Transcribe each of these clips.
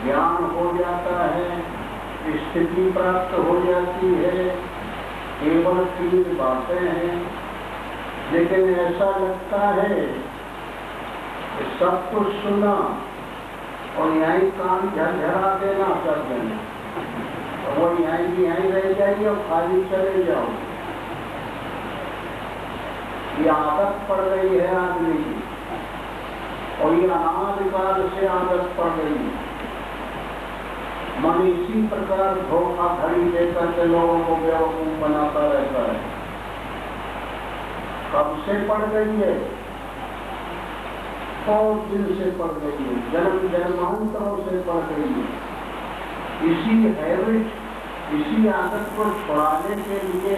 ज्ञान हो जाता है, स्थिति प्राप्त हो जाती है, केवल 3 बातें हैं। लेकिन ऐसा लगता है कि सब कुछ सुना और यहीं कान झरझरा देना कर देना, और वो यहीं रह जाइए और खाली चले जाओ। ये आदत पड़ गई है आदमी की, और ये अनादिकाल से आदत पड़ गई है। मन इसी प्रकार धोखाधड़ी देकर के लोगों को बेवकूफ बनाता रहता है। कब से पड़ गई है? बहुत दिन से पड़ गई है, जन्म जन्मांतरों से पड़ गई है। इसी हैबिट, इसी आदत को छुड़ाने के लिए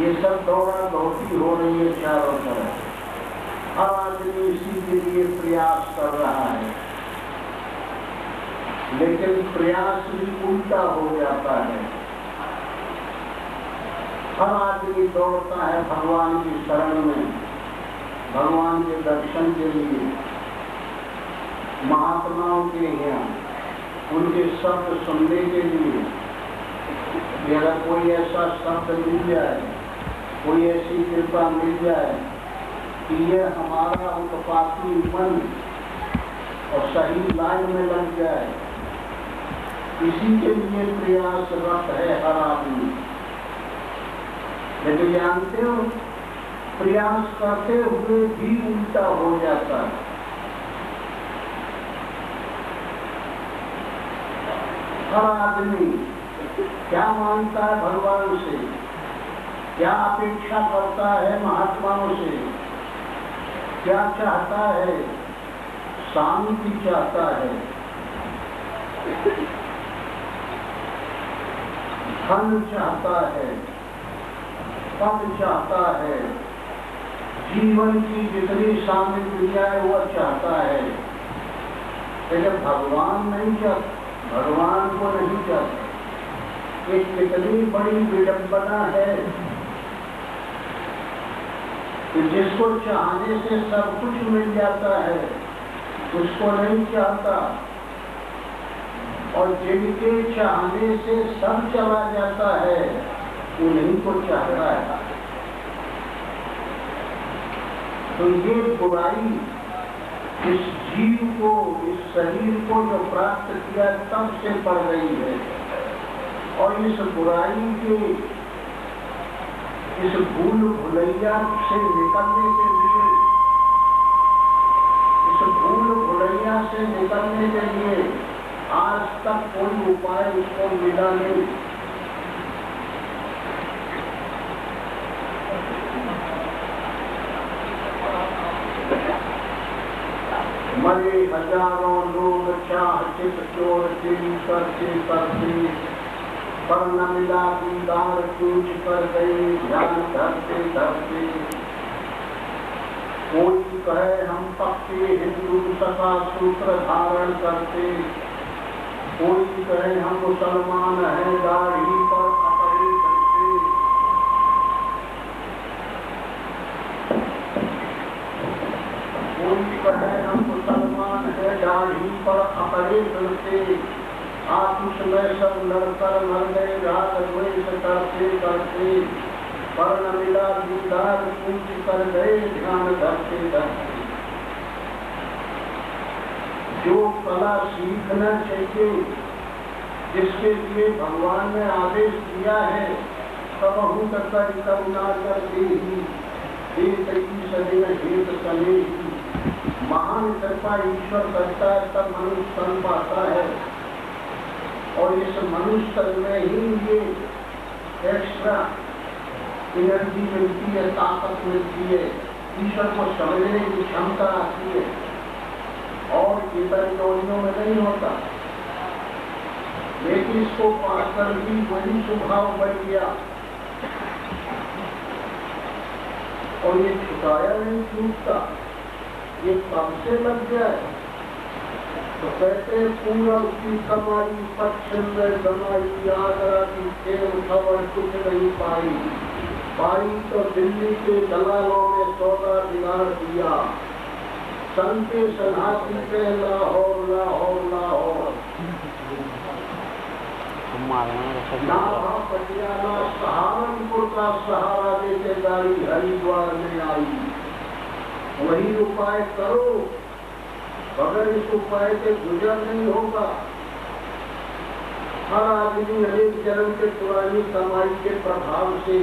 ये सब दौड़ा दौड़ी हो रही है चारों तरफ। हर आदमी इसी के लिए प्रयास कर रहा है, लेकिन प्रयास भी उल्टा हो जाता है। हर आदमी दौड़ता है भगवान की शरण में, भगवान के दर्शन के लिए, महात्माओं के यहाँ उनके शब्द सुनने के लिए। अगर कोई ऐसा शब्द मिल जाए, कोई ऐसी कृपा मिल जाए कि ये हमारा उत्पाती मन और सही लाइन में लग जाए, इसी के लिए प्रयासरत है हर आदमी। लेकिन जानते हो, प्रयास करते हुए भी उल्टा हो जाता है। हर आदमी क्या मांगता है भगवान से, क्या अपेक्षा करता है महात्माओं से, क्या चाहता है? शांति चाहता है, धन चाहता है, पद चाहता है, जीवन की जितनी सामग्रियां है वह चाहता है। लेकिन भगवान नहीं चाहता, भगवान को नहीं चाहता। ये कितनी बड़ी विडंबना है कि जिसको चाहने से सब कुछ मिल जाता है उसको नहीं चाहता, और जिनके चाहने से सब चला जाता है उन्हीं को चाहता है। तो ये बुराई इस जीव को, इस शरीर को जो प्राप्त किया तब से पड़ गई है। और इस बुराई के, इस भूल भुलैया से निकलने के लिए, इस भूल भुलैया से निकलने के लिए आज तक कोई उपाय उसको मिला नहीं। मरे हजारों लोग चाह चित चोर चोरी करते करते, पर न मिला दीदार पूछ कर गए ध्यान धरते धरते। कोई कहे हम पक्के हिंदू सका सूत्र धारण करते, कोई कहे हम मुसलमान हैं दाढ़ी पर अपने करते। कोई कहे हम मुसलमान हैं दाढ़ी पर अपने करते। आपस में सब लड़कर मर गए रात द्वेष करते करते, पर न मिला दीदार पूछ कर गए ध्यान धरते धरते। जो कला सीखना चाहिए, जिसके लिए भगवान ने आदेश दिया है, तब हूँ कर करुणा करते ही सदी हेत सने। महान कृपा ईश्वर करता है तब मनुष्य तन पाता है, और इस मनुष्य तन में ही ये एक्स्ट्रा एनर्जी मिलती है, ताकत मिलती है, ईश्वर को समझने की क्षमता आती है, और इतर योनियों में नहीं होता। लेकिन इसको पाकर भी वही स्वभाव बन गया, और ये छुटाया नहीं छूटता। ये कब से लग जाए तो कहते पूरा उसकी कमाई पश्चिम में कमाई, आगरा की खेल खबर कुछ नहीं पाई। पाई तो दिल्ली के दलालों ने सौदा बिगाड़ दिया, संते सन्हासी पे लाहौर लाहौर लाहौर। नाभा पटियाला सहारनपुर का सहारा लेके गाड़ी हरिद्वार में आई। वही उपाय करो, अगर इस उपाय से गुजर नहीं होगा। हर आदमी अनेक जन्म के पुरानी कमाई के प्रभाव से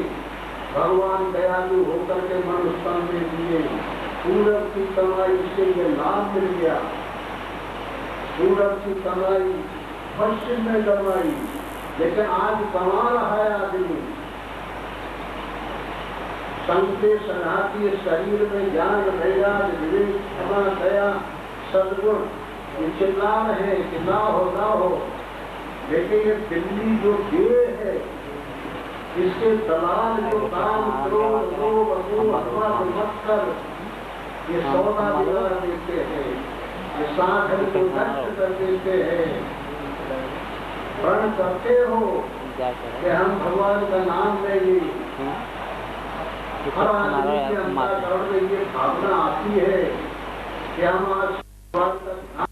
भगवान दयालु होकर के मनुष्य में दिए। पूरब की कमाई से ये लाभ मिल गया, पूरब की कमाई पश्चिम में कमाई, लेकिन आज कमा रहा है आदमी। संते सनाती शरीर में ज्ञान वैराग विवेक क्षमा दया सद्गुण ये चिल्ला रहे कि ना हो, लेकिन ये दिल्ली जो देह है इसके दलाल जो काम क्रोध लोभ असूल मत कर ये सौदा बिगाड़ देते हैं, ये साधन को नष्ट कर देते हैं। प्रण करते हो कि हम भगवान का नाम लेंगे, हर आदमी के अंतःकरण में ये भावना आती है कि हम आज भगवान का नाम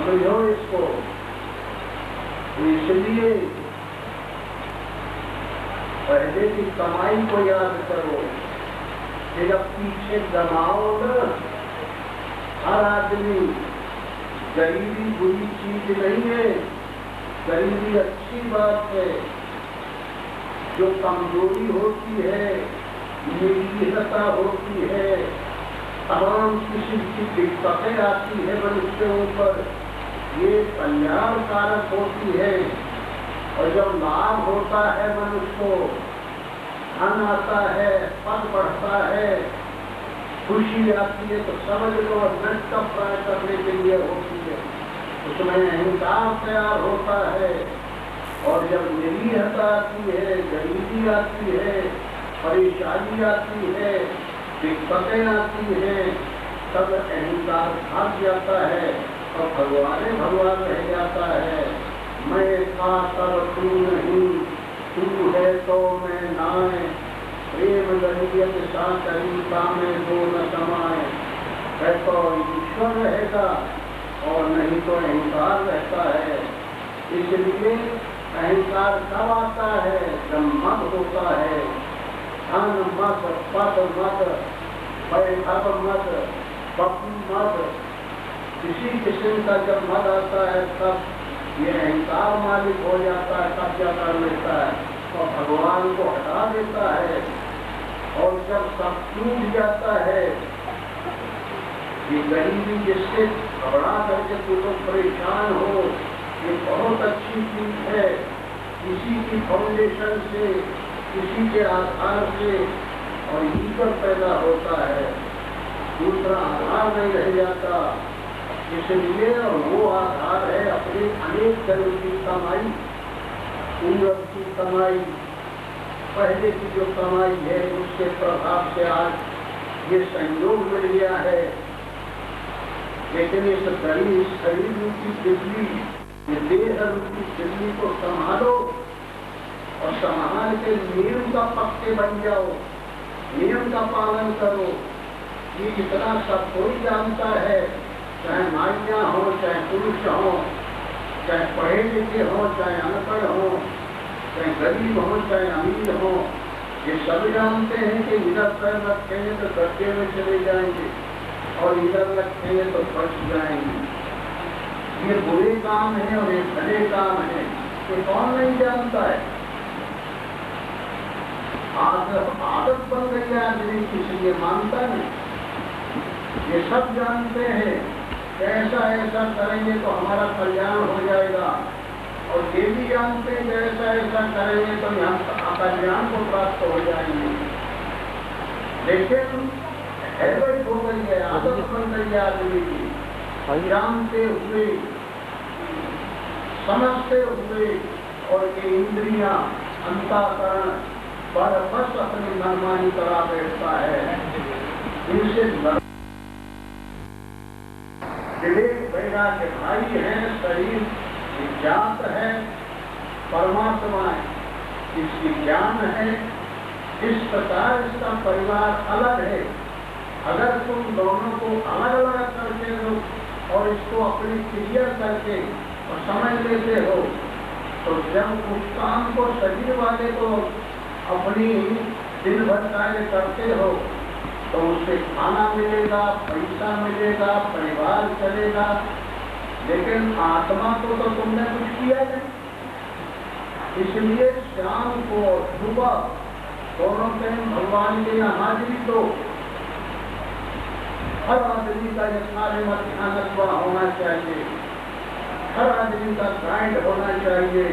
समझो इसको। इसलिए पहले की कमाई को याद करो, फिर अब पीछे जमाओ न। हर आदमी, गरीबी बुरी चीज नहीं है, गरीबी अच्छी बात है। जो कमजोरी होती है, निर्भीकता होती है, तमाम किसी की दिक्कतें आती है मनुष्यों पर, ये कल्याणकारक होती है। और जब लाभ होता है मनुष्य को, धन आता है, पद बढ़ता है, खुशी आती है, तो समझ लो नष्ट प्राय करने के लिए होती है। उसमें अहंकार तैयार होता है। और जब निरीहता आती है, गरीबी आती है, परेशानी आती है, दिक्कतें आती हैं, तब अहंकार भाग जाता है और भगवान रह जाता है। मैं था तब तू नहीं, तू है तो मैं नाए, प्रेम गरीयत साचरीता में दो न समाए। है तो ईश्वर रहेगा और नहीं तो अहंकार रहता है। इसलिए अहंकार कब आता है? जब मद होता है। धन मत, पद मत, वैभव मत, पप्पू मत, किसी किस्म का जब मद आता है तब ये अहंकार मालिक हो जाता है, कब्जा कर लेता है और भगवान को हटा देता है। और जब सब टूट जाता है, ये गरीबी जिससे घबरा करके तू लोग परेशान हो, ये बहुत अच्छी चीज है। किसी की फाउंडेशन से, किसी के आधार से और ईश्वर पैदा होता है, दूसरा आधार नहीं रह जाता। इसलिए वो आधार है अपने अनेक जन्म की कमाई, पूरब की कमाई, पहले की जो कमाई है उसके प्रभाव से आज ये संयोग मिल गया है। लेकिन इस शरीर रूपी बिजली, ये देह रूपी बिजली को संभालो और संभाल के नियम का पक्के बन जाओ, नियम का पालन करो। ये इतना सब कोई जानता है, चाहे नारियां हो, चाहे पुरुष हो, चाहे पढ़े लिखे हो, चाहे अनपढ़ हो, चाहे गरीब हो, चाहे अमीर हो, ये सब जानते हैं कि इधर पैर रखेंगे तो गड्ढे में चले जाएंगे और इधर रखेंगे तो बच जाएंगे। ये बुरे काम है और ये भले काम है, ये कौन नहीं जानता है? आदत बन गई है आदमी, इसलिए मानता नहीं। ये सब जानते हैं ऐसा ऐसा करेंगे तो हमारा कल्याण हो जाएगा, और ये भी जानते हैं कि ऐसा ऐसा करेंगे तो हम कल्याण को प्राप्त हो जाएंगे। लेकिन हैबिट हो गई है, आदत बन गई है आदमी की, जानते हुए समझते हुए, और ये इंद्रियां अंतःकरण बस अपनी मनमानी करा बैठता है। इनसे विवेक वैराग्य भाई है, शरीर जात है, परमात्मा इसकी ज्ञान है। इस प्रकार इसका परिवार अलग है। अगर तुम दोनों को अलग अलग करके लो और इसको अपनी क्रिया करके और समझ लेते हो, तो जब उस काम को शरीर वाले को अपनी दिन भर कार्य करते हो तो उससे खाना मिलेगा, पैसा मिलेगा, परिवार चलेगा, लेकिन आत्मा को तो तुमने कुछ किया नहीं। इसलिए शाम को और सुबह दोनों टाइम भगवान के यहाँ हाजिरी दो। हर आदमी का ये सारे मध्यान्ह होना चाहिए, हर आदमी का गाइड होना चाहिए,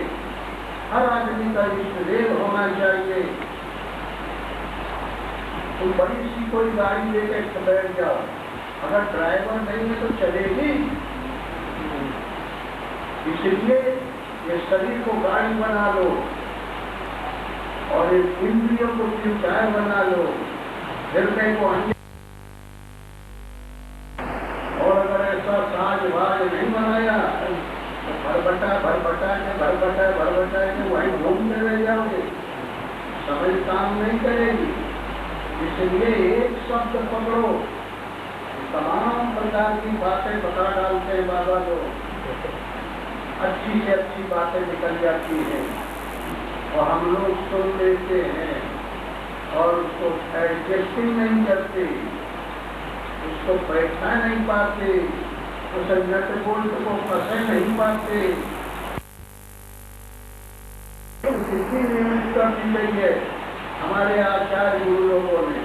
हर आदमी का इष्टदेव होना चाहिए। तुम बड़ी सी कोई गाड़ी लेकर बैठ जाओ, अगर ड्राइवर नहीं है तो चलेगी। इसलिए ये शरीर को गाड़ी बना लो और इंद्रियों को टायर बना लो, हृदय को और अगर ऐसा साज भाज नहीं बनाया तो भरभटा के वहीं घूमते रह जाओगे, समझ काम नहीं करेगी। इसलिए एक शब्द पकड़ो, तमाम प्रकार की बातें बता डालते हैं बाबा लोग, अच्छी से अच्छी बातें निकल जाती हैं और हम लोग सुन लेते हैं और उसको एडजस्टिंग नहीं करते, उसको बैठा नहीं पाते, उसे नट बोल्ट को फंसे नहीं पाते। कितनी व्यवस्था की गई है हमारे आचार्य गुरु लोगों ने,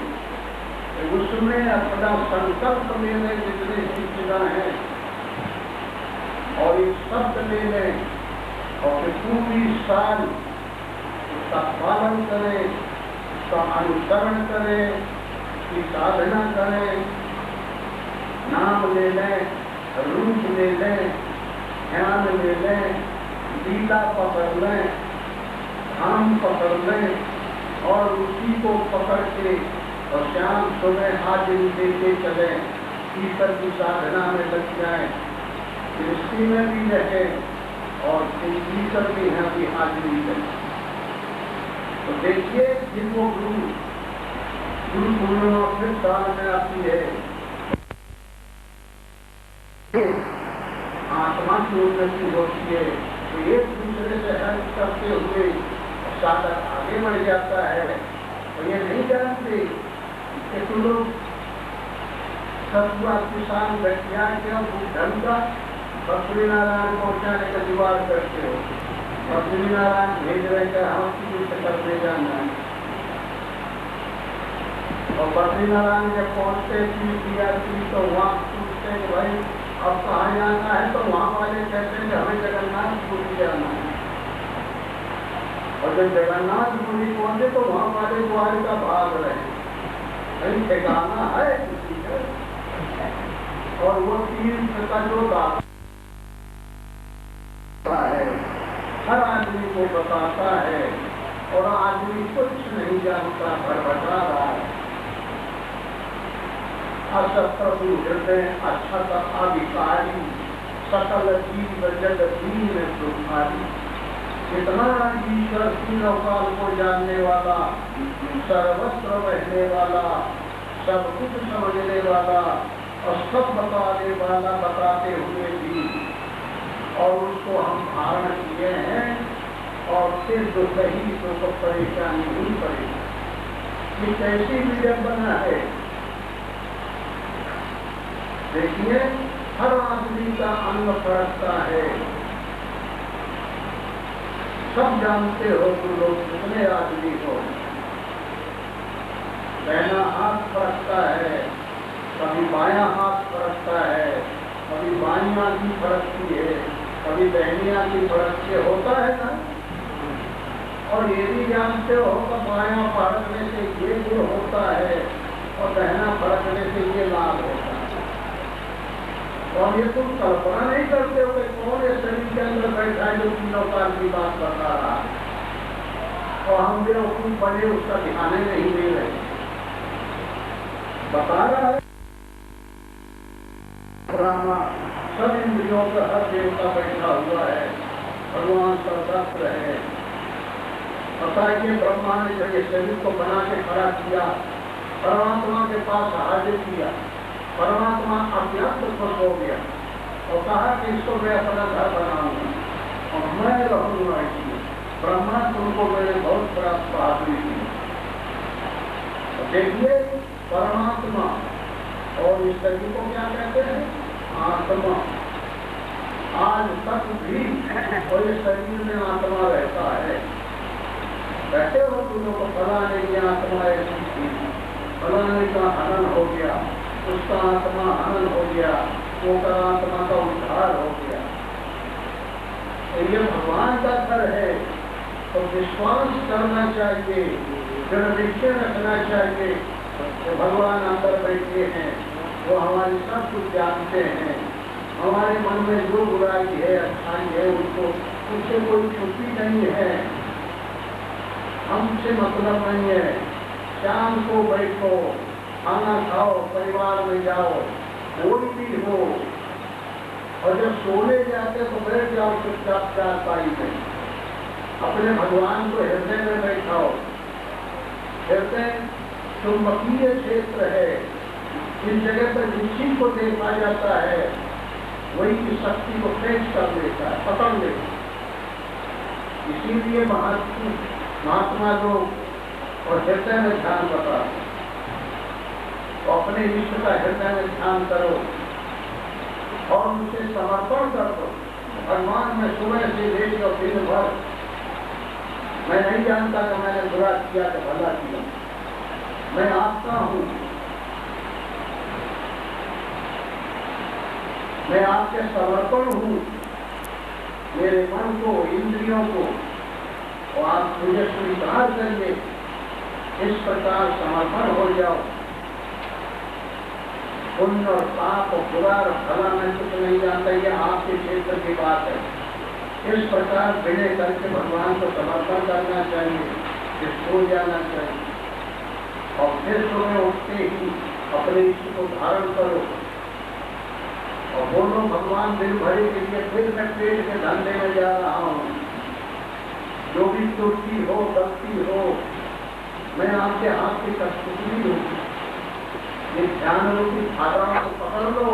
उसमें अपना संकल्प लेने जितने सूचना है और इस शब्द लेने और पूरी साल उसका पालन करें, उसका अनुसरण करें, उसकी साधना करें, नाम ले लें, रूप ले लें, ध्यान ले लें, गीता पकड़ लें, धाम पकड़ लें और उसी को पकड़ के और शाम सुबह हाजिरी देके चले, ईश्वर की साधना में लग जाए, दृष्टि में भी रहे और ईश्वर के यहाँ भी हाजिरी दें। तो देखिए जिनको गुरु पूर्णिमा फिर साल में आती है, आत्मा की उन्नति होती है, तो एक दूसरे से हेल्प करते हुए साधक आगे बढ़ जाता है। और ये नहीं जानते कि तुम लोग सतुआ किसान व्यक्तियां क्यों ढंग का बद्री नारायण पहुंचाने का जुगाड़ करते हो, बद्री नारायण भेज रहे हैं हम किसी कर दे जाना है। और बद्री नारायण जब पहुंचते थी तो वहाँ पूछते कि भाई अब कहाँ जाना है, तो वहाँ वाले कहते हैं कि हमें जगन्नाथपुरी जाना है। और जब जगन्नाथपुरी पहुंचे तो वहाँ वाले द्वारिका भाग रहे, कहीं ठिकाना है किसी का, और वो तीर्थ का जो है हर आदमी को बताता है और आदमी कुछ नहीं जानता, भरभटा रहा है। असप्रभु हृदय अक्षत अधिकारी सकल जीव जग दीन सुखारी। इतना ईश्वर तीन अवकाल को जानने वाला, सर्वत्र रहने वाला, सब कुछ समझने वाला और सब बताने वाला बताते हुए भी, और उसको हम धारण किए हैं और फिर जो सही तो परेशानी नहीं पड़ेगी। ये कैसी विडंबना है। देखिए हर आदमी का अंग फड़कता है, सब जानते हो तुम लोग कितने आदमी हो। दाहिना हाथ फड़कता है, कभी बायां हाथ फड़कता है, कभी बाइयाँ की फड़कती है, कभी बहनियाँ की फड़कती है, होता है ना। और ये भी जानते हो कि बायाँ फड़कने से ये गुण होता है और बहना फड़कने से ये लाभ होता है। और ये तुम कल्पना नहीं करते हो कि कौन ये शरीर के अंदर बैठा है जो तीनों काल की बात बता रहा है, और हम बेवकूफ बने उसका ध्यान ही नहीं दे रहे। बता रहा है ब्रह्मा सब इंद्रियों का हर देवता बैठा हुआ है, भगवान सर्वत्र है। पता है कि ब्रह्मा ने जब ये शरीर को बना के खड़ा किया, परमात्मा के पास हाजिर किया, परमात्मा अत्यंत खुश हो गया और कहा कि इसको मैं अपना घर बनाऊंगा और मैं रहूंगा इसमें। ब्रह्मा तुमको मैंने बहुत बड़ा बहादुरी दी। देखिए परमात्मा और इस शरीर को क्या कहते हैं? आत्मा। आज तक भी कोई शरीर में आत्मा रहता है। कहते हो तुमों को फलाने की आत्मा ऐसी थी, फलाने का हनन हो गया, उसका आत्मा हनन हो गया, वो का आत्मा का उद्धार हो गया। ये भगवान का घर है तो विश्वास करना चाहिए, दृढ़ निश्चय रखना चाहिए कि भगवान अंदर बैठे हैं, वो हमारी सब कुछ जानते हैं। हमारे मन में जो बुराई है अच्छाई है उनको उससे कोई छुट्टी नहीं है, हमसे मतलब नहीं है। शाम को बैठो, खाना खाओ, परिवार में जाओ, कोई भी हो, और जब सोने जाते तो बैठ जाओ चुपचाप चारपाई में, अपने भगवान को हृदय में बैठाओ। हृदय चुंबकीय क्षेत्र है, जिस जगह पर जिस को देखा जाता है वही की शक्ति को फेंच कर लेता है, पकड़ लेता है। इसीलिए महात्मा लोग और हृदय में ध्यान बता, तो अपने इष्ट का हृदय में ध्यान करो और उसे समर्पण कर दो। भगवान में सुबह से लेकर दिन भर मैं नहीं जानता कि मैंने बुरा किया कि भला किया, मैं आपका हूँ, मैं आपके समर्पण हूँ, मेरे मन को, इंद्रियों को, और आप मुझे स्वीकार करिए। इस प्रकार समर्पण हो जाओ। पुण्य और पाप और बुरा और भला मैं कुछ नहीं जानता, ये आपके क्षेत्र की बात है। इस प्रकार विनय करके भगवान को समर्पण करना चाहिए, फिर सो जाना चाहिए और फिर सुबह उठते ही अपने इष्ट को धारण करो और बोलो भगवान दिन भरे के लिए फिर मैं पेट के धंधे में जा रहा हूँ, जो भी त्रुटि हो, गलती हो, मैं आपके हाथ की कठपुतली हूँ। ये ध्यान रूपी धाराओं को पकड़ लो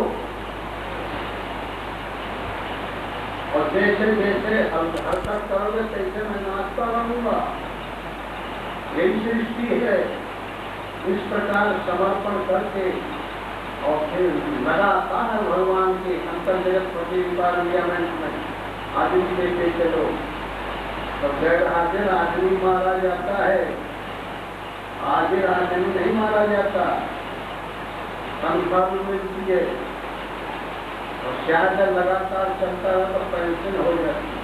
और जैसे जैसे हरकत करोगे तैसे मैं नाचता रहूंगा। यही सृष्टि है। इस प्रकार समर्पण करके और फिर लगातार भगवान के अंतर जगत प्रतिपालियामेंट में आदमी लेते चलो, तो गैर हाजिर आदमी मारा जाता है, हाजिर आदमी नहीं मारा जाता। तनख्वाह भी मिलती है और शायद लगातार चलता है तो पेंशन हो जाती है।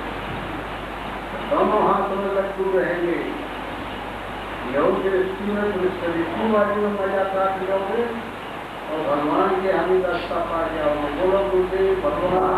दोनों हाथों में लड्डू रहेंगे। योग दृष्टि में दृष्टि वाली में मजा प्राप्त करोगे और भगवान के हमें रास्ता पा जाओगे। बोलो गुरुदेव भगवान